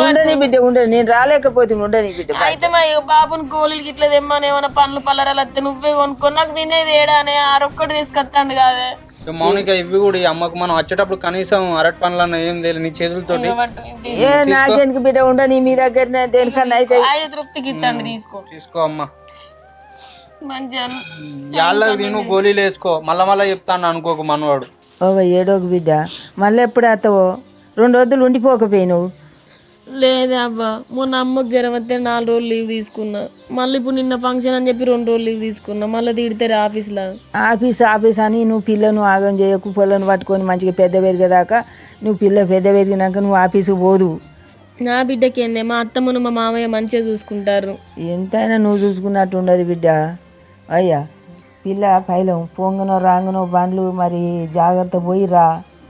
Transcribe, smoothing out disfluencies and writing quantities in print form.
ఉండని బిడ్డ ఉండని, నేను రాలేకపోతే ఉండని బిడ్డ. అయితే మా బాబుని గోళీలకి ఇట్లా తెమ్మని ఏమైనా పండ్లు పల్లరాలు వస్తే నువ్వే కొనుక్కో, నాకు తినేది ఏడానే ఆరొక్కటి తీసుకొస్తాండు కాదే. మౌనిక ఇవి కూడా ఈ అమ్మకు మనం వచ్చేటప్పుడు కనీసం అరటి పండ్లన్న ఏం తెలియదు నీ చేతులతో. నాకెందుకు బిడ్డ ఉండని, మీ దగ్గర దేనికన్నా అయితే తృప్తికి ఇస్తాండి, తీసుకో అమ్మ. మంచిగా తిను, గోళీలు వేసుకో. మళ్ళా చెప్తాను అనుకోకు మనవాడు. ఏడోకు బిడ్డ, మళ్ళీ ఎప్పుడు వస్తావో? 2 రోజులు ఉండిపోకపోయినావు. లేదే అబ్బా, మొన్న అమ్మకు జ్వరం వస్తే 4 రోజులు లీవ్ తీసుకున్నా. మళ్ళీ ఇప్పుడు నిన్న ఫంక్షన్ అని చెప్పి 2 రోజులు లీవ్ తీసుకున్నా. మళ్ళీ తిడతారు ఆఫీస్లో. ఆఫీస్ అని నువ్వు పిల్లను ఆగం చేయకు. పొలను పట్టుకొని మంచిగా పెద్ద పెరిగేదాకా నువ్వు పెద్ద పెరిగినాక నువ్వు ఆఫీసుకు పోదు. నా బిడ్డకి ఏందే, మా అత్తమ్మను మా మామయ్య మంచిగా చూసుకుంటారు. ఎంతైనా నువ్వు చూసుకున్నట్టు ఉండదు బిడ్డ. అయ్యా పిల్ల పైలం పొంగనో రాంగనో బండ్లు మరి జాగ్రత్త పోయిరా.